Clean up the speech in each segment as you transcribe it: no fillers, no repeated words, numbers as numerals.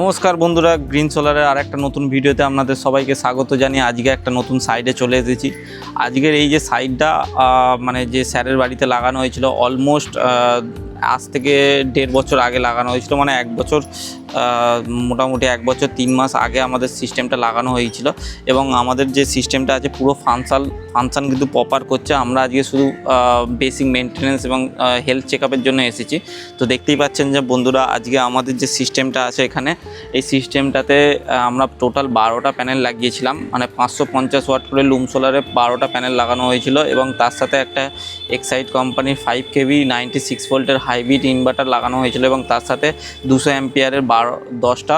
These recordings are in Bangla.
নমস্কার বন্ধুরা, গ্রিন সোলারের আর একটা নতুন ভিডিওতে আপনাদের সবাইকে স্বাগত জানিয়ে আজকে একটা নতুন সাইডে চলে এসেছি। আজকের এই যে সাইডটা মানে যে স্যারের বাড়িতে লাগানো হয়েছিল অলমোস্ট আজ থেকে 1.5 বছর আগে লাগানো হয়েছিল, মানে 1 বছর মোটামুটি 1 বছর 3 মাস আগে আমাদের সিস্টেমটা লাগানো হয়েছিল। এবং আমাদের যে সিস্টেমটা আছে পুরো ফাংশান কিন্তু প্রপার করছে। আমরা আজকে শুধু বেসিক মেনটেনেন্স এবং হেলথ চেকআপের জন্য এসেছি। তো দেখতেই পাচ্ছেন যে বন্ধুরা, আজকে আমাদের যে সিস্টেমটা আছে এখানে, এই সিস্টেমটাতে আমরা টোটাল 12টা প্যানেল লাগিয়েছিলাম, মানে 550 ওয়াট করে লুম সোলারে 12টা প্যানেল লাগানো হয়েছিল। এবং তার সাথে একটা এক্সাইড কোম্পানির 5 kV 96 ভোল্টের হাইব্রিড ইনভার্টার লাগানো হয়েছিল, এবং তার সাথে 200 অ্যাম্পিয়ারের 10টা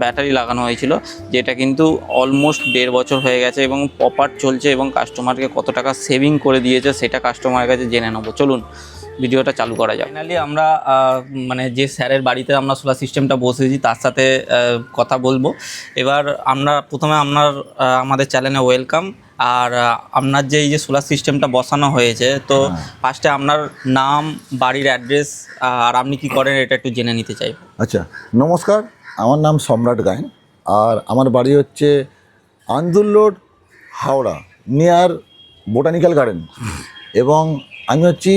ব্যাটারি লাগানো হয়েছিল, যেটা কিন্তু অলমোস্ট 1.5 বছর হয়ে গেছে এবং প্রপার চলছে। এবং কাস্টমারকে কত টাকা সেভিং করে দিয়েছে সেটা কাস্টমারের কাছে জেনে নেবো। চলুন ভিডিওটা চালু করা যায়। ফাইনালি আমরা মানে যে স্যারের বাড়িতে আমরা সোলার সিস্টেমটা বসেছি তার সাথে কথা বলবো। এবার আমরা প্রথমে আমাদের চ্যানেলে ওয়েলকাম। আর আপনার যে এই যে সোলার সিস্টেমটা বসানো হয়েছে, তো ফার্স্টে আপনার নাম, বাড়ির অ্যাড্রেস আর আপনি কি করেন এটা একটু জেনে নিতে চাই। আচ্ছা, নমস্কার, আমার নাম সম্রাট গায়েন, আর আমার বাড়ি হচ্ছে Andul road, Howrah, near botanical garden. এবং আমি হচ্ছি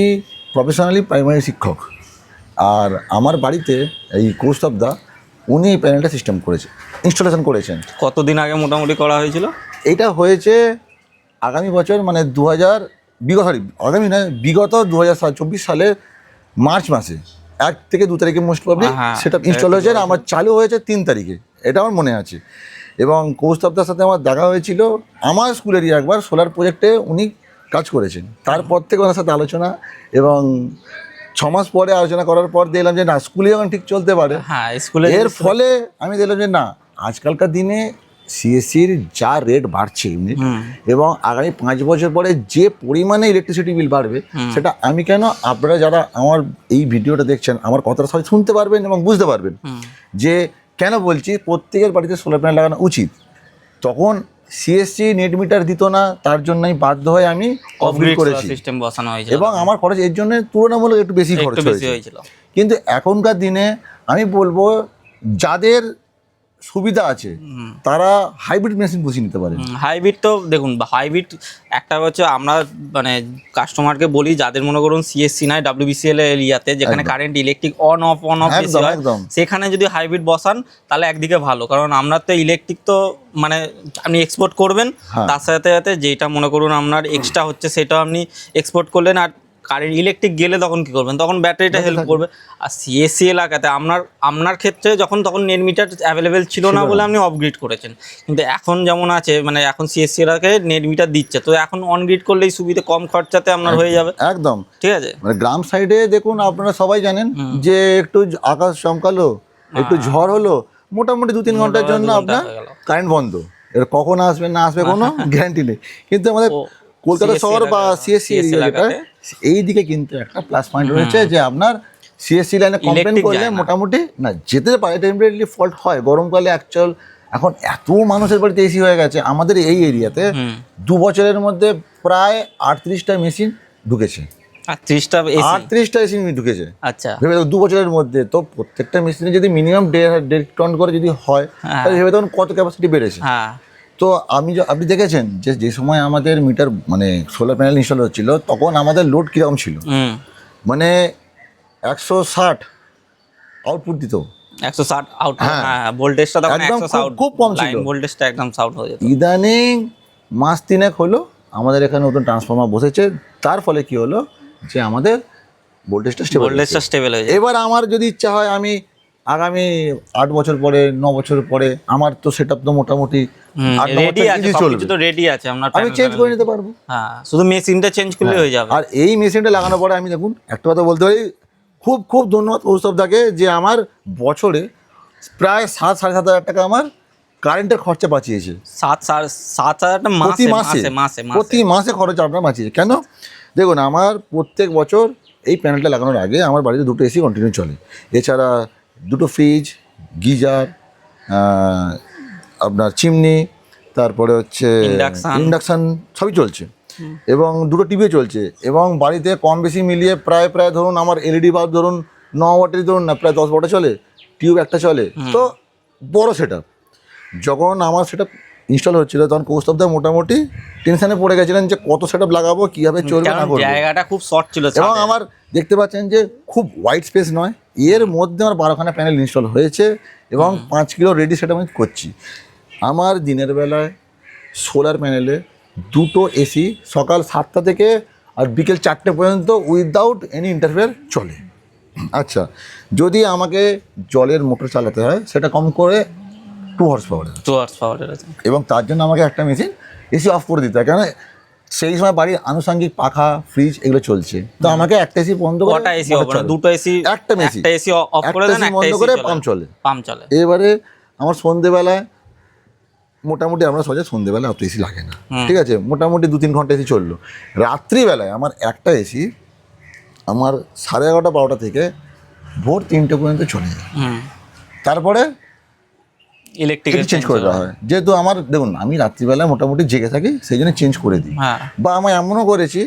প্রফেশনালি প্রাইমারি শিক্ষক। আর আমার বাড়িতে এই কৌস্তবদা উনি প্যানেলটা সিস্টেম ইনস্টলেশন করেছেন। কতদিন আগে মোটামুটি করা হয়েছিল? এইটা হয়েছে আগামী বছর, মানে বিগত 2024 সালের মার্চ মাসে 1 থেকে 2 তারিখে মোস্ট প্রবলি সেটা ইনস্টল হয়েছে। আমার চালু হয়েছে 3 তারিখে, এটা আমার মনে আছে। এবং কৌস্তবদার সাথে আমার দেখা হয়েছিল আমার স্কুলেরই একবার সোলার প্রজেক্টে উনি কাজ করেছেন। তারপর থেকে ওনার সাথে আলোচনা, এবং 6 মাস পরে আলোচনা করার পর দেখলাম যে না, স্কুলে যখন ঠিক চলতে পারে, এর ফলে আমি দেখলাম যে না, আজকালকার দিনে সিএসসির যা রেট বাড়ছে এবং আগামী 5 বছর পরে যে পরিমাণে ইলেকট্রিসিটি বিল বাড়বে, সেটা আমি কেন, আপনারা যারা আমার এই ভিডিওটা দেখছেন আমার কথাটা সবাই শুনতে পারবেন এবং বুঝতে পারবেন যে কেন বলছি প্রত্যেকের বাড়িতে সোলার প্যানেল লাগানো উচিত। তখন সিএসসি নেট মিটার দিত না, তার জন্যই বাধ্য হয়ে আমি অফগ্রিড করেছি সিস্টেম বসানো হয়েছিল, এবং আমার খরচ এর জন্য তুলনামূলক একটু বেশি খরচ হয়েছিল। কিন্তু এখনকার দিনে আমি বলবো যাদের সুবিধা আছে তারা হাইব্রিড মেশিন বসিয়ে নিতে পারে। হাইব্রিড তো দেখুন, হাইব্রিড একটা হচ্ছে আমরা মানে কাস্টমারকে বলি যাদের মনে করুন সিএসসি নাই ডাব্লিউবিসিএল এরিয়াতে, যেখানে কারেন্ট ইলেকট্রিক অন অফ বেশি হয়, সেখানে যদি হাইব্রিড বসান তাহলে একদিকে ভালো। কারণ আমরা তো ইলেকট্রিক তো মানে আপনি এক্সপোর্ট করবেন, তার সাথে সাথে যেটা মনে করুন আপনার এক্সট্রা হচ্ছে সেটাও আপনি এক্সপোর্ট করলেন। আর কারেন্ট ইলেকট্রিক গেলে তখন কি করবেন, তখন ব্যাটারিটা হেল্প করবে। আর সিএসসি এলাকাতে আপনার ক্ষেত্রে তখন নেট মিটার অ্যাভেলেবেল ছিল না বলে আপনি অফগ্রিড করেছেন। কিন্তু এখন যেমন আছে, মানে এখন সিএসসি এলাকায় নেট মিটার দিচ্ছে, তো এখন অনগ্রিড করলেই সুবিধা, কম খরচাতে আপনার হয়ে যাবে। একদম ঠিক আছে। মানে গ্রাম সাইডে দেখুন, আপনারা সবাই জানেন যে একটু আকাশ চমকালো, একটু ঝড় হলো, মোটামুটি 2-3 ঘন্টার জন্য আপনার কারেন্ট বন্ধ। এর কখন আসবে না আসবে কোনো গ্যারান্টি নেই। কিন্তু আমাদের কলকাতা শহর বা সিএসসি এরিয়াটা এই দিকে কিন্তু একটা প্লাস পয়েন্ট রয়েছে যে আপনার সিএসসি লাইনে কমপ্লেন করলে মোটামুটি না যেতে পারে। টেম্পারেলি ফল্ট হয় গরমকালে। অ্যাকচুয়াল এখন এত মানুষের বাড়িতে এসি হয়ে গেছে আমাদের এই এরিয়াতে, 2 বছরের মধ্যে প্রায় 38টা মেশিন ঢুকেছে। 38টা এসি ঢুকেছে। আচ্ছা, ভেবে দেখুন 2 বছরের মধ্যে। তো প্রত্যেকটা মেশিনে যদি মিনিমাম 1.5 টন করে যদি হয়, তাহলে ভেবে দেখুন কত ক্যাপাসিটি বেড়েছে। তো আপনি দেখেছেন যে সময় আমাদের মিটার মানে সোলার প্যানেল ইনস্টল হচ্ছিল, তখন আমাদের লোড কীরকম ছিল, মানে 160 আউটপুট দিত। 160 আউট, ভোল্টেজটা তখন 160 খুব কম ছিল, ভোল্টেজটা একদম সাউট হয়ে যেত। ইদানিং মাস 3 হলো আমাদের এখানে নতুন ট্রান্সফর্মার বসেছে, তার ফলে কি হলো যে আমাদের ভোল্টেজটা স্টেবল হয়ে যায়। এবার আমার যদি ইচ্ছা হয়, আমি আগামী 8 বছর পরে 9 বছর পরে আমার তো সেটআপ তো মোটামুটি রেডি আছে, আমি চেঞ্জ করে নিতে পারবো। শুধু মেশিনটা চেঞ্জ করলে হয়ে যাবে। আর এই মেশিনটা লাগানোর পরে আমি দেখুন একটা কথা বলতে পারি, খুব খুব ধন্যবাদ কৌস্তবদাকে যে আমার বছরে প্রায় 7-7.5 হাজার টাকা আমার কারেন্টের খরচা বাঁচিয়েছে। 7,000 প্রতি মাসে খরচ আপনার বাঁচিয়েছে। কেন দেখুন, আমার প্রত্যেক বছর এই প্যানেলটা লাগানোর আগে আমার বাড়িতে 2টো এসি কন্টিনিউ চলে, এছাড়া 2টো ফ্রিজ, গিজার, আপনার চিমনি, তারপরে হচ্ছে ইন্ডাকশান সবই চলছে, এবং 2টো টিভিও চলছে। এবং বাড়িতে কম বেশি মিলিয়ে প্রায় ধরুন আমার এলইডি বাল্ব ধরুন 9 ওয়াটের ধরুন না, প্রায় 10 ওয়াটে চলে, টিউব একটা চলে। তো বড় সেট আপ। যখন আমার সেটা ইনস্টল হচ্ছিল তখন কৌস্তবদা মোটামুটি টেনশনে পড়ে গেছিলেন যে কত সেট আপ লাগাবো, কীভাবে চলবে না করবো। জায়গাটা খুব শর্ট ছিল এবং আমার দেখতে পাচ্ছেন যে খুব ওয়াইড স্পেস নয়, এর মধ্যে আমার 12খানা প্যানেল ইনস্টল হয়েছে এবং 5 কিলো রেডি সেট আমি করছি। আমার দিনের বেলায় সোলার প্যানেলে 2টো এসি সকাল 7টা থেকে আর বিকেল 4টে পর্যন্ত উইদাউট এনি ইন্টারফেয়ার চলে। আচ্ছা, যদি আমাকে জলের মোটর চালাতে হয় সেটা কম করে 2 হর্স পাওয়ারের, এবং তার জন্য আমাকে একটা মেশিন এসি অফ করে দিতে হয়, কারণ সেই সময় বাড়ির আনুষঙ্গিক পাখা ফ্রিজ এগুলো চলছে। তো আমাকে একটা এসি বন্ধ করে, দুটো এসি, একটা এসি অফ করে দেন, একটা বন্ধ করে পাম্প চলে। এবারে আমার সন্ধেবেলায় মোটামুটি আমরা সোজা সন্ধেবেলায় অত এসি লাগে না, ঠিক আছে, মোটামুটি 2-3 ঘন্টা এসি চললো। রাত্রিবেলায় আমার একটা এসি আমার 11:30-12টা থেকে ভোর 3টে পর্যন্ত চলে যায়। তারপরে ইলেকট্রিক চেঞ্জ করে দেওয়া হয়, যেহেতু আমার দেখুন আমি রাত্রিবেলায় মোটামুটি জেগে থাকি, সেই জন্য চেঞ্জ করে দিই। বা আমি এমনও করেছি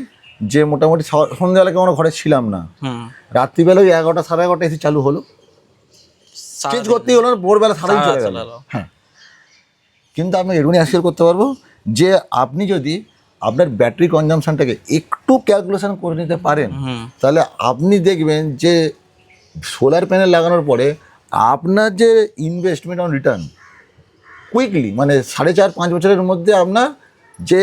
যে মোটামুটি সন্ধ্যাবেলাকে আমরা ঘরে ছিলাম না, রাত্রিবেলায় 11:30-11:30 এসি চালু হলো, চেঞ্জ করতেই হলো, ভোরবেলা সারাদিন চলে গেল। হ্যাঁ, কিন্তু আমি এরকমই অ্যাসিওর করতে পারবো যে আপনি যদি আপনার ব্যাটারি কনজামশনটাকে একটু ক্যালকুলেশন করে নিতে পারেন, তাহলে আপনি দেখবেন যে সোলার প্যানেল লাগানোর পরে আপনার যে ইনভেস্টমেন্ট অন রিটার্ন কুইকলি, মানে 4.5-5 বছরের মধ্যে আপনার যে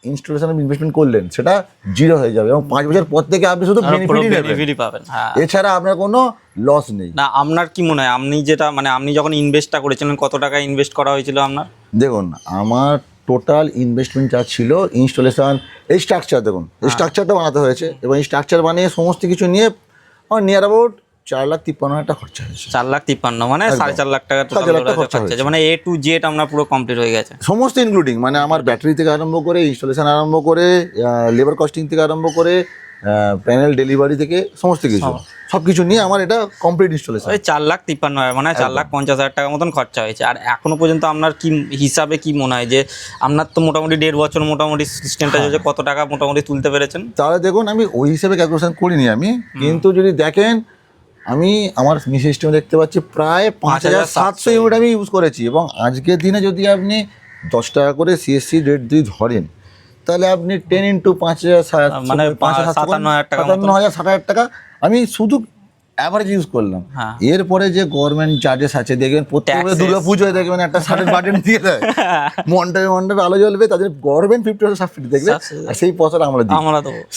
ইনস্টলেশন ইনভেস্টমেন্ট করলেন সেটা 0 হয়ে যাবে, এবং 5 বছর পর থেকে আপনি শুধু বেনিফিটই পাবেন, এছাড়া আপনার কোনো লস নেই। না, আপনার কি মনে হয়, আপনি যেটা মানে আপনি যখন ইনভেস্টটা করেছিলেন কত টাকা ইনভেস্ট করা হয়েছিল আপনার? দেখুন, আমার টোটাল ইনভেস্টমেন্ট যা ছিল, ইনস্টলেশন, এই স্ট্রাকচার, দেখুন এই স্ট্রাকচারটা বানাতে হয়েছে, এবং এই স্ট্রাকচার বানিয়ে সমস্ত কিছু নিয়ে আমার নিয়ার অ্যাবাউট 4,53,000 টাকা খরচা হয়েছে। 4,53,000 মানে 4.5 লাখ টাকা খরচা হয়েছে, মানে A to Z আমরা পুরো কমপ্লিট হয়ে গেছে সমস্ত ইনক্লুডিং, মানে আমার ব্যাটারি থেকে আরম্ভ করে, ইনস্টলেশন আরম্ভ করে, লেবার কস্টিং থেকে আরম্ভ করে, প্যানেল ডেলিভারি থেকে সমস্ত কিছু, সব কিছু নিয়ে আমার এটা কমপ্লিট ইনস্টলেশন। ওই 4,53,000 মানে 4,50,000 টাকার মতন খরচা হয়েছে। আর এখনো পর্যন্ত আপনার কি হিসাবে কি মনে হয় যে আপনার তো মোটামুটি 1.5 বছর মোটামুটি সিস্টেমটা যে কত টাকা মোটামুটি তুলতে পেরেছেন? তাহলে দেখুন, আমি ওই হিসেবে ক্যালকুলেশন করিনি আমি, কিন্তু যদি দেখেন আমি আমার সিস্টেম দেখতে পাচ্ছি প্রায় 5,700 ইউনিট আমি ইউজ করেছি, এবং আজকের দিনে যদি আপনি 10 টাকা করে সিএসসি রেট দিয়ে ধরেন, তাহলে আপনি 10 × 5,000 মানে 57,000 টাকা আমি শুধু অ্যাভারেজ ইউজ করলাম। এরপরে যে গভর্নমেন্ট চার্জেস আছে, দেখবেন প্রত্যেকবার দুর্গা পুজোয় দেখবেন একটা শার্টের বাটন দিয়ে দেয়, মন্ডপে আলো জ্বলবে, তাদের গভর্নমেন্ট 50% সাবসিডি দেখবে, আর সেই পয়সাটা আমরা দিই,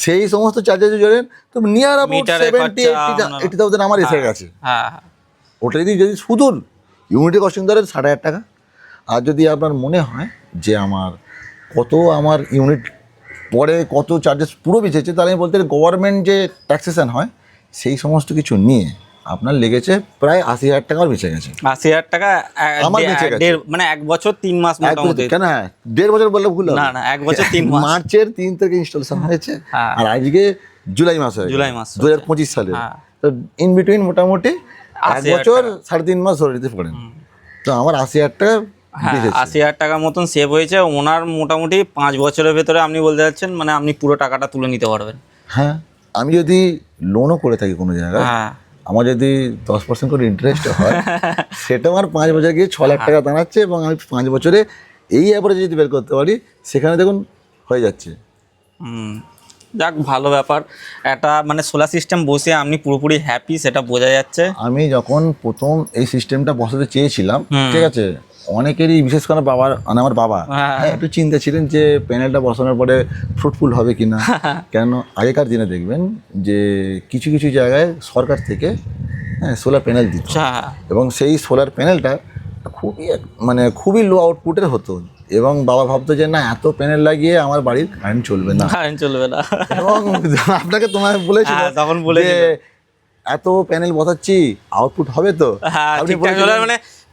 সেই সমস্ত চার্জেস জোড়েন তো নিয়ার অ্যাবাউট 70,000-80,000 আমার এসে গেছে। ওটা যদি শুধু ইউনিটের কস্টিং ধরে 60,000 টাকা। আর যদি আপনার মনে হয় যে আমার ইউনিট পরে কত চার্জেস পুরো বেঁচেছে, তাহলে আমি বলতে গভর্নমেন্ট যে ট্যাক্সেশন হয় সেই সমস্ত কিছু নিয়ে আপনার লেগেছে প্রায় 80,000 টাকা বেঁচে গেছে। 80,000 টাকা আমার বেঁচে গেছে, মানে 1 বছর 3 মাস মোটামুটি। কেন, 1.5 বছর বললে ভুল হবে না 1 বছর 3 মাস। মার্চের 3 থেকে ইনস্টলেশন হয়েছে, আর আজকে জুলাই মাস হয়ে গেছে, 2025 সালে। তো ইন বিটুইন মোটামুটি 1 বছর 3.5 মাস ধরে নিতে পারেন। তো আমার 80,000 টাকা 80,000 টাকার মতন সেভ হয়েছে ওনার। মোটামুটি 5 বছরের ভেতরে আপনি বলতে যাচ্ছেন মানে আপনি পুরো টাকাটা তুলে নিতে পারবেন। হ্যাঁ, আমি যদি লোনও করে থাকি কোনো জায়গায়, আমার যদি 10% করে ইন্টারেস্ট হয়, সেটা আমার 5 বছর গিয়ে 6 লাখ টাকা দাঁড়াচ্ছে, এবং আমি 5 বছরে এই অ্যাভারেজ যদি বের করতে পারি, সেখানে দেখুন হয়ে যাচ্ছে। যাক, ভালো ব্যাপার। এটা মানে সোলার সিস্টেম বসে আপনি পুরোপুরি হ্যাপি, সেটা বোঝা যাচ্ছে। আমি যখন প্রথম এই সিস্টেমটা বসাতে চেয়েছিলাম, ঠিক আছে, অনেকেরই, বিশেষ করে আমার বাবা একটু চিন্তা ছিলেন যে প্যানেলটা বসানোর পরে ফ্রুটফুল হবে কিনা। কেন, আগেকার দিনে দেখবেন যে কিছু কিছু জায়গায় সরকার থেকে সোলার প্যানেল দিচ্ছে, এবং সেই সোলার প্যানেলটা খুবই লো আউটপুটের হতো, এবং বাবা ভাবতো যে না, এত প্যানেল লাগিয়ে আমার বাড়ির কারেন্ট চলবে না। এবং আপনাকে তোমায় বলেছিল তখন যে এত প্যানেল বসাচ্ছি, আউটপুট হবে তো?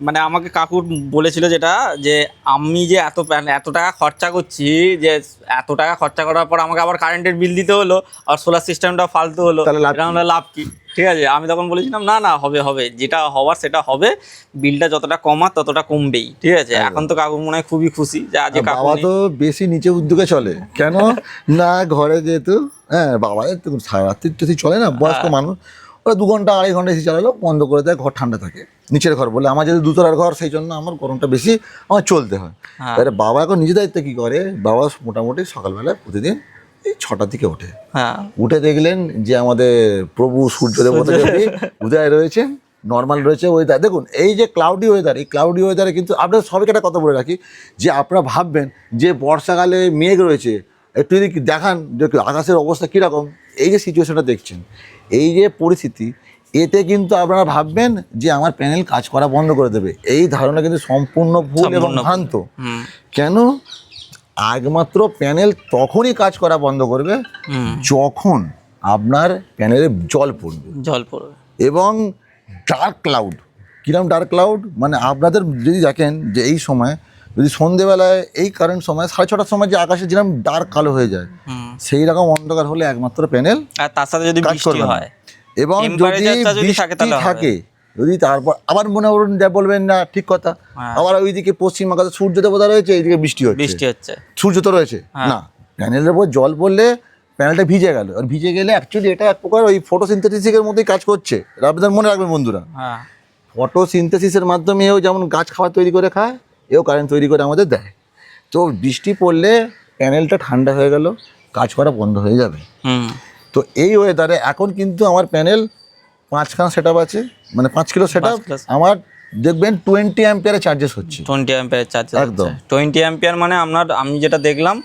মানে আমাকে কাকু বলেছিল যেটা, যে আমি যে এত টাকা খরচা করছি, যে এত টাকা খরচা করার পর আমাকে আবার কারেন্টের বিল দিতে হলো, আর সোলার সিস্টেমটা ফালতু হলো, তাহলে লাভ কি? ঠিক আছে, আমি তখন বলেছিলাম না হবে, যেটা হওয়ার সেটা হবে, বিলটা যতটা কমার ততটা কমবেই। ঠিক আছে, এখন তো কাকু মনে হয় খুবই খুশি যে আজকে বাবা তো বেশি নিচে উদ্যোগে চলে। কেন না, ঘরে যেহেতু বাবা সারা রাত্রি যদি চলে না, বয়স্ক মানুষ, ওরা 2 ঘন্টা 2.5 ঘন্টা এসি চালালো, বন্ধ করে দেয়, ঘর ঠান্ডা থাকে। নিচের ঘর বলে, আমার যেহেতু 2 তলার ঘর, সেই জন্য আমার গরমটা বেশি আমার চলতে হয়। এবারে বাবা এখন নিজের দায়িত্বে কী করে, বাবা মোটামুটি সকালবেলা প্রতিদিন এই 6টার দিকে ওঠে। উঠে দেখলেন যে আমাদের প্রভু সূর্য দেবতা যদি উদয় রয়েছে, নর্মাল রয়েছে ওয়েদার। দেখুন এই যে ক্লাউডি ওয়েদার, এই ক্লাউডি ওয়েদারে কিন্তু আপনাদের সবাইকে একটা কথা বলে রাখি, যে আপনারা ভাববেন যে বর্ষাকালে মেঘ রয়েছে, একটু যদি দেখান যে আকাশের অবস্থা কীরকম, এই যে সিচুয়েশনটা দেখছেন, এই যে পরিস্থিতি, এতে কিন্তু আপনারা ভাববেন যে আমার প্যানেল কাজ করা বন্ধ করে দেবে। এই ধারণা কিন্তু সম্পূর্ণ ভুল এবং ভ্রান্ত। কেন? একমাত্র প্যানেল তখনই কাজ করা বন্ধ করবে যখন আপনার প্যানেলে জল পড়বে এবং ডার্ক ক্লাউড। কিরকম ডার্ক ক্লাউড? মানে আপনাদের যদি দেখেন যে এই সময় যদি সন্ধেবেলায় এই কারেন্ট সময় 6:30টার সময় যে আকাশে যেরকম ডার্ক কালো হয়ে যায়, সেই রকম অন্ধকার হলে একমাত্র প্যানেল তার সাথে যদি বৃষ্টি হয় এবং যদি বৃষ্টি থাকে, যদি তারপর আবার মনে করুন বলবেন না ঠিক কথা, আবার ওইদিকে পশ্চিম আকাশে সূর্য দেবতা রয়েছে, এইদিকে বৃষ্টি হচ্ছে, সূর্য তো রয়েছে না, প্যানেলের উপর জল পড়লে প্যানেলটা ভিজে গেল। আর ভিজে গেলে অ্যাকচুয়ালি এটা এক প্রকার ওই ফটোসিনথেসিসের মধ্যেই কাজ করছে। আপনাদের মনে রাখবেন বন্ধুরা, ফটোসিনথেসিসের মাধ্যমেও যেমন গাছ খাবার তৈরি করে খায়, এও কারেন্ট তৈরি করে আমাদের দেয়। তো বৃষ্টি পড়লে প্যানেলটা ঠান্ডা হয়ে গেল, কাজ করা বন্ধ হয়ে যাবে। তো এই ওয়েদারে এখন কিন্তু আমার প্যানেল 5খানা সেট আপ আছে, মানে 5 কিলো সেট আপ। আমার দেখবেন 20 অ্যাম্পিয়ারের চার্জেস হচ্ছে। 20 অ্যাম্পিয়ারের চার্জেস একদম 20 অ্যাম্পিয়ার মানে আমি যেটা দেখলাম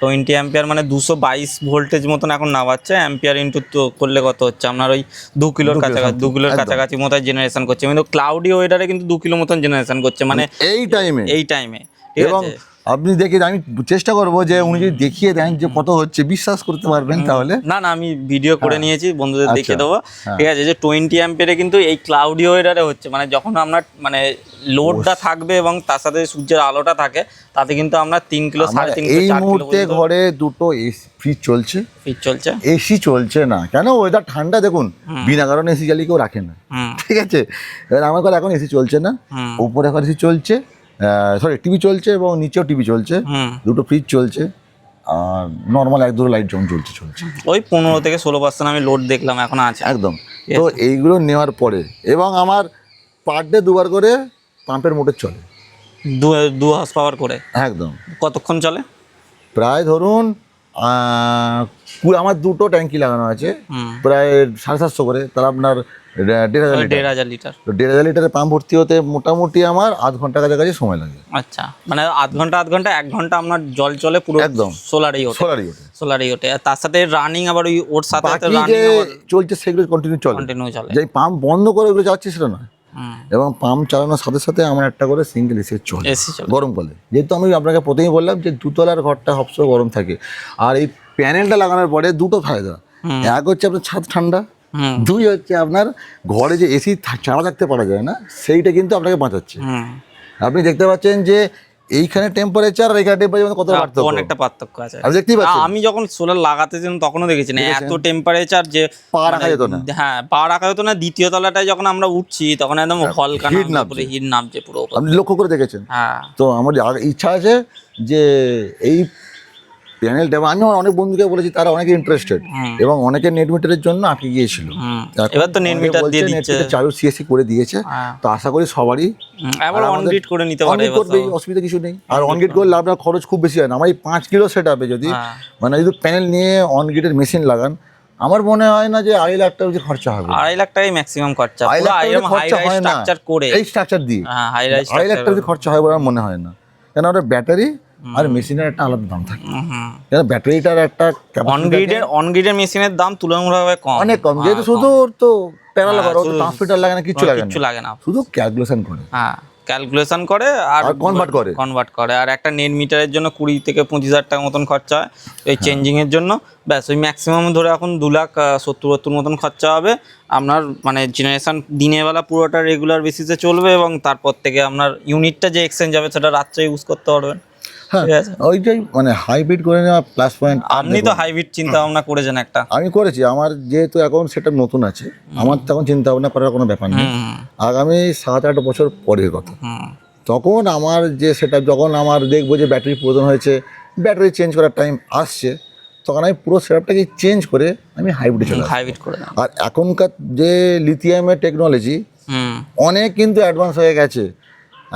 20 অ্যাম্পিয়ার মানে 222 ভোল্টেজ মতন এখন নামাচ্ছে। অ্যাম্পিয়ার ইন্টু তো করলে কত হচ্ছে আপনার ওই 2 কিলোর কাছাকাছি মতো জেনারেশন করছে। কিন্তু ক্লাউডি ওয়েদারে কিন্তু 2 কিলো মতন জেনারেশন করছে, মানে এই টাইমে ঠিক আছে। আপনি দেখে, আমি চেষ্টা করবো যে উনি যদি দেখিয়ে দেন যে কত হচ্ছে, বিশ্বাস করতে পারবেন তাহলে। না আমি ভিডিও করে নিয়েছি, বন্ধুদের দেখিয়ে দেবো, ঠিক আছে। যে 20 অ্যাম্পিয়ারে কিন্তু এই ক্লাউডি ওয়েদারে হচ্ছে, মানে যখন আপনার মানে লোডটা থাকবে এবং তার সাথে সূর্যের আলোটা থাকে, তাতে কিন্তু আমরা 3 কিলো 3.5 কিলো। এই মুহূর্তে ঘরে 2টো ফ্রিজ চলছে, এসি চলছে না। কেন? ওয়েদার ঠান্ডা। দেখুন বিনা কারণে এসি জ্বালিয়ে কেউ রাখে না, ঠিক আছে। এবার আমার ঘরে এখন এসি চলছে না, উপরে এখন এসি চলছে, সরি টিভি চলছে এবং নিচেও টিভি চলছে, 2টো ফ্রিজ চলছে, আর নর্মাল 1-2 লাইট যখন চলছে ওই 15 থেকে 16% আমি লোড দেখলাম এখন আছে একদম। তো এইগুলো নেওয়ার পরে এবং আমার পার ডে 2বার করে পাম্পের মোটর চলে, 2 হাউস পাওয়ার করে। একদম। কতক্ষণ চলে? প্রায় ধরুন আমার 2টো ট্যাঙ্কি লাগানো আছে, প্রায় 750 করে, তাহলে আপনার 1,500 লিটার। তো 1,500 লিটারের পাম্প ভর্তি হতে মোটামুটি আমার আধ ঘন্টা কাছাকাছি সময় লাগে। আচ্ছা, মানে আধ ঘন্টা 1 ঘন্টা আপনার জল চলে পুরো একদম সোলারেই ওঠে। আর তার সাথে রানিং আবার ওর সাথে চলছে, সেগুলো কন্টিনিউ চলে। যে পাম্প বন্ধ করে ওগুলো যাচ্ছে সেটা না, এবং পাম্প চালানোর সাথে সাথে আমার একটা করে সিঙ্গেল এসি চলে গরমকালে। যেহেতু আমি আপনাকে প্রথমেই বললাম যে 2 তলার ঘরটা সবসময় গরম থাকে, আর এই প্যানেলটা লাগানোর পরে 2টো ফায়দা। এক হচ্ছে আপনার ছাদ ঠান্ডা, 2 হচ্ছে আপনার ঘরে যে এসি ছাড়া থাকতে পারা যায় না, সেইটা কিন্তু আপনাকে বাঁচাচ্ছে। আপনি দেখতে পাচ্ছেন যে এইখানে টেম্পারেচার আর এইখানে টেম্পারেচার কত পার্থক্য, অনেকটা পার্থক্য আছে। আপনি দেখতেই পাচ্ছেন। আমি যখন সোলার লাগাতেছিলাম তখনও দেখেছি না এত টেম্পারেচার, যে পা রাখা যেত না। হ্যাঁ, পা রাখা যেত না। দ্বিতীয় তলাটায় যখন আমরা উঠছি তখন একদম হলকা হিট নামছে পুরো। আপনি লক্ষ্য করে দেখেছেন? হ্যাঁ। তো আমার ইচ্ছা আছে যে এই প্যানেলটা, আমি আমার অনেক বন্ধুকে বলেছি, তারা অনেকে ইন্টারেস্টেড এবং অনেকে নেট মিটারের জন্য আটকে গিয়েছিল। এবার তো নেট মিটার দিয়ে দিচ্ছে, চালু সিএসসি করে দিয়েছে। তো আশা করি সবারই এবার অনগ্রিড করে নিতে পারে, অসুবিধা কিছু নেই। আর অনগ্রিড করলে আপনার খরচ খুব বেশি হয় না। আমার এই 5 কিলো সেট আপে যদি মানে যদি প্যানেল নিয়ে অনগ্রিডের মেশিন লাগান, আমার মনে হয় না যে 2.5 লাখ টাকা বেশি খরচা হবে। 2.5 লাখ টাকাই ম্যাক্সিমাম খরচা, এই স্ট্রাকচার করে 2.5 লাখ টাকা খরচা হয় বলে আমার মনে হয় না। কেন? ওটা ব্যাটারি আর মেশিনের একটা আলাদা দাম থাকে। ব্যাটারিটার একটা অনগ্রিডের মেশিনের দাম তুলনামূলকভাবে কম, অনেক কম, যেহেতু শুধু তো প্যানেল লাগানো, ট্রান্সমিটার লাগে না, কিছু লাগে না, শুধু ক্যালকুলেশন করে। ক্যালকুলেশন করে আর কনভার্ট করে। আর একটা নেট মিটারের জন্য 20 থেকে 25,000 টাকা মতন খরচা হয় এই চেঞ্জিং এর জন্য। ব্যাস, ওই ম্যাক্সিমাম ধরে এখন 2,70,000 মতন খরচা হবে আপনার। মানে জেনারেশন দিনের বেলা পুরোটা রেগুলার বেসিসে চলবে এবং তারপর থেকে আপনার ইউনিটটা যে এক্সচেঞ্জ হবে সেটা রাত্রে ইউজ করতে পারবেন। ওইটাই মানে হাইব্রিড করে নেওয়া প্লাস পয়েন্ট। আপনি তো হাইব্রিড চিন্তা ভাবনা করেছেন একটা? আমি করেছি। আমার যেহেতু এখন সেটা নতুন আছে, আমার তখন চিন্তা ভাবনা করার কোনো ব্যাপার নেই। আগামী 7-8 বছর পরের কথা, তখন আমার যে সেটা, যখন আমার দেখবো যে ব্যাটারি প্রয়োজন হয়েছে, ব্যাটারি চেঞ্জ করার টাইম আসছে, তখন আমি পুরো সেটআপটাকে চেঞ্জ করে আমি হাইব্রিডে চলে আসি। হাইব্রিড করে দাও। আর এখনকার যে লিথিয়ামের টেকনোলজি অনেক কিন্তু অ্যাডভান্স হয়ে গেছে।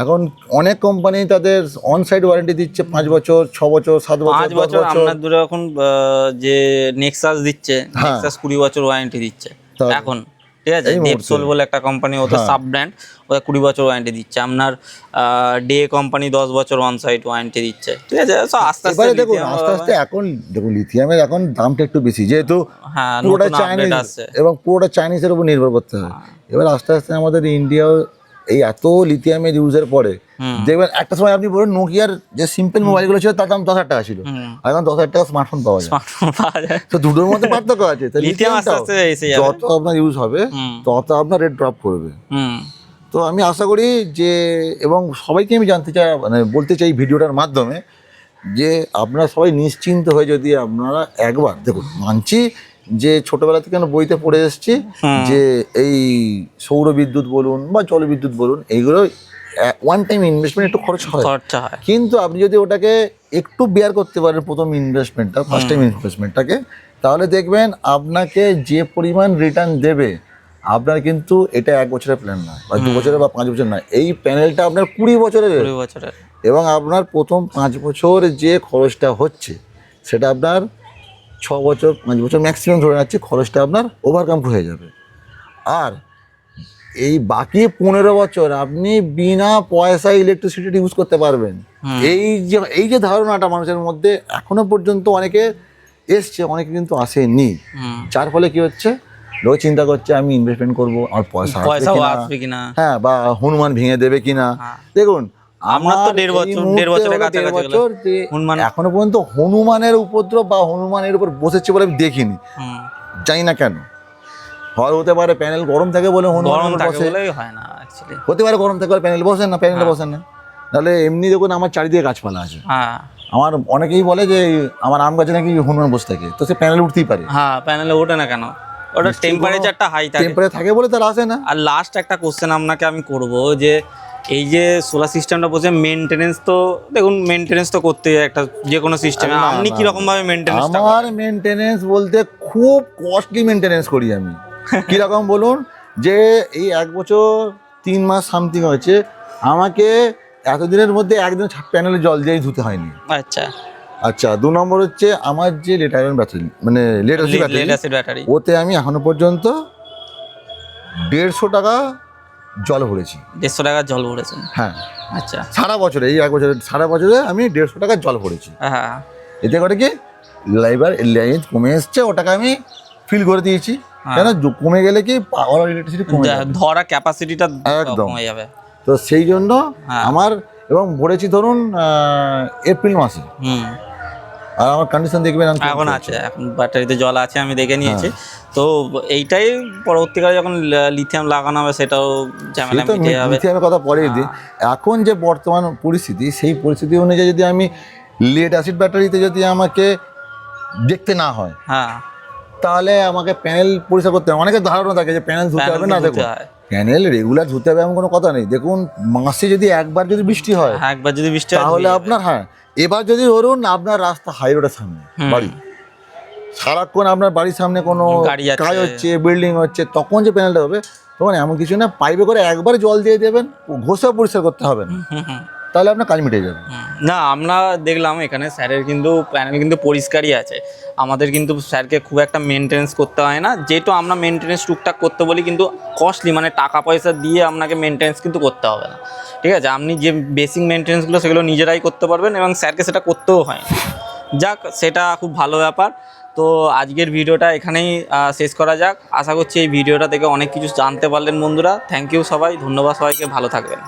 এখন অনেক কোম্পানি তাদের অন সাইড ওয়ারেন্টি দিচ্ছে 5 বছর, 6 বছর, 7 বছর, 5 বছর। আপনার ধরে এখন যে নেক্সাস দিচ্ছে, নেক্সাস 20 বছর ওয়ারেন্টি দিচ্ছে এখন, ঠিক আছে। ডেপসোল বলে একটা কোম্পানি, ওদের সাব ব্র্যান্ড, ওদের 20 বছর ওয়ারেন্টি দিচ্ছে। আপনার ডে কোম্পানি 10 বছর অন সাইট ওয়ারেন্টি দিচ্ছে, ঠিক আছে। সো আস্তে আস্তে দেখুন আস্তে আস্তে এখন দেখুন লিথিয়ামের এখন দামটা একটু বেশি, যেহেতু পুরোটা চাইনিজ এবং পুরোটা চাইনিজের উপর নির্ভর করতে হয়। এবার আস্তে আস্তে আমাদের ইন্ডিয়াও এই এত লিথিয়ামের ইউজের পরে দেখবেন একটা সময় আপনি বলুন নোকিয়ার যে সিম্পল মোবাইলগুলো ছিল তার দাম 10,000 টাকা ছিল, আর এখন 10,000 টাকা স্মার্টফোন পাওয়া যায়। তো দুটোর মধ্যে পার্থক্য আছে। যত আপনার ইউজ হবে তত আপনার রেট ড্রপ করবে। তো আমি আশা করি যে, এবং সবাইকে আমি জানতে চাই, মানে বলতে চাই ভিডিওটার মাধ্যমে, যে আপনারা সবাই নিশ্চিন্ত হয়ে যদি আপনারা একবার দেখুন, মানছি যে ছোটবেলা থেকে আমরা বইতে পড়ে এসেছি যে এই সৌর বিদ্যুৎ বলুন বা জলবিদ্যুৎ বলুন, এইগুলো ওয়ান টাইম ইনভেস্টমেন্ট একটু খরচা হয়, কিন্তু আপনি যদি ওটাকে একটু বেয়ার করতে পারেন প্রথম ইনভেস্টমেন্টটা, ফার্স্ট টাইম ইনভেস্টমেন্টটাকে, তাহলে দেখবেন আপনাকে যে পরিমাণ রিটার্ন দেবে, আপনার কিন্তু এটা 1 বছরের প্ল্যান না, বা 2 বছরের বা 5 বছর না, এই প্যানেলটা আপনার 20 বছরের। এবং আপনার প্রথম 5 বছর যে খরচটা হচ্ছে সেটা আপনার 6 বছর 5 বছর ম্যাক্সিমাম ধরে রাখছি, খরচটা আপনার ওভারকাম হয়ে যাবে। আর এই বাকি 15 বছর আপনি বিনা পয়সায় ইলেকট্রিসিটি ইউজ করতে পারবেন। এই যে ধারণাটা মানুষের মধ্যে এখনো পর্যন্ত অনেকে এসছে, অনেকে কিন্তু আসেনি, যার ফলে কি হচ্ছে, লোক চিন্তা করছে আমি ইনভেস্টমেন্ট করবো, আমার পয়সা আসবে কিনা, হ্যাঁ, বা হনুমান ভেঙে দেবে কিনা। দেখুন আমরা তো 1.5 বছরের কাছাকাছি এখনো পর্যন্ত হনুমানের উপদ্রব বা হনুমানের উপর বসেছে বলে আমি দেখিনি, জানি না কেন। হয় হতে পারে প্যানেল গরম থাকে বলে হনুমান বসে, হতে পারে গরম থাকে বলে প্যানেল বসেন না, প্যানেলটা বসেন না। তাহলে এমনি দেখুন আমার চারিদিকে গাছপালা আছে, আমার অনেকেই বলে যে আমার আম গাছে নাকি হনুমান বসে থাকে, তো সে প্যানেল উঠতেই পারে। হ্যাঁ, প্যানেলে ওঠে না কেন? ওটা টেম্পারেচারটা হাই থাকে, টেম্পারেচার থাকে বলে তার আসে না। আর লাস্ট একটা কোশ্চেন আপনাকে আমি করব, যে এই যে সোলার সিস্টেমটা বসে মেইনটেনেন্স, তো দেখুন মেইনটেনেন্স তো করতে একটা যে কোনো সিস্টেমে, আপনি কি রকম ভাবে মেইনটেনেন্স? আমার মেইনটেনেন্স বলতে খুব কস্টলি মেইনটেনেন্স করি আমি। কি রকম বলুন, যে এই 1 বছর 3 মাস সামথিং হয়েছে, আমাকে এতদিনের মধ্যে একদিন প্যানেলে জল দিয়ে ধুতে হয়নি। আচ্ছা 2 নম্বর হচ্ছে আমার যে লেড অ্যাসিড ব্যাটারি, মানে লেড অ্যাসিড ব্যাটারি, ওতে আমি এখনো পর্যন্ত 150 টাকা জল ভরেছি। 150 টাকা জল ভরেছেন? হ্যাঁ। আচ্ছা, সারা বছরে, এই 1 বছরে, সারা বছরে আমি 150 টাকা জল ভরেছি। হ্যাঁ। এতে করে কি লাইন কমে এসছে, ওটাকে আমি ফিল করে দিয়েছি। কেন কমে গেলে কি পাওয়ার ইলেকট্রিসিটি কমে যাবে, ধরা ক্যাপাসিটিটা একদম কমে যাবে। তো সেই জন্য আমার, এবং ভরেছি ধরুন এপ্রিল মাসে, আর আমার কন্ডিশন দেখবেন এখন আছে, এখন ব্যাটারিতে জল আছে, আমি দেখে নিয়েছি। তো এইটাই পরবর্তীকালে যখন লিথিয়াম লাগানো হবে সেটাও ঝামেলা মিটে যাবে। লিথিয়ামের কথা পরে দিই, এখন যে বর্তমান পরিস্থিতি, সেই পরিস্থিতি অনুযায়ী যদি আমি লেড অ্যাসিড ব্যাটারিতে যদি আমাকে দেখতে না হয়, তাহলে আমাকে প্যানেল পরিষ্কার করতে হবে। অনেকের ধারণা থাকে যে প্যানেল ধুতে হবে না, দেখুন প্যানেল রেগুলার ধুতে হবে এমন কোনো কথা নেই। দেখুন মাসে যদি একবার যদি বৃষ্টি হয়, তাহলে আপনার, হ্যাঁ, এবার যদি ধরুন আপনার রাস্তা হাই রোডের সামনে বাড়ি, সারাক্ষণ আপনার বাড়ির সামনে কোনো কাজ হচ্ছে, বিল্ডিং হচ্ছে, তখন যে প্যানেলটা হবে, তখন এমন কিছু না, পাইপে করে একবার জল দিয়ে দেবেন, ঘষে পরিষ্কার করতে হবে না, তাহলে আপনার কাজ মিটে যাবে। না, আমরা দেখলাম এখানে স্যারের কিন্তু প্যানেল কিন্তু পরিষ্কারই আছে, আমাদের কিন্তু স্যারকে খুব একটা মেনটেন্স করতে হয় না। যেহেতু আমরা মেনটেন্স টুকটাক করতে বলি, কিন্তু কস্টলি, মানে টাকা পয়সা দিয়ে আপনাকে মেনটেন্স কিন্তু করতে হবে না, ঠিক আছে। আপনি যে বেসিক মেনটেন্সগুলো সেগুলো নিজেরাই করতে পারবেন, এবং স্যারকে সেটা করতেও হয় না। যাক, সেটা খুব ভালো ব্যাপার। তো আজকের ভিডিওটা এখানেই শেষ করা যাক। আশা করছি এই ভিডিওটা থেকে অনেক কিছু জানতে পারলেন বন্ধুরা। থ্যাংক ইউ সবাই, ধন্যবাদ সবাইকে, ভালো থাকবেন।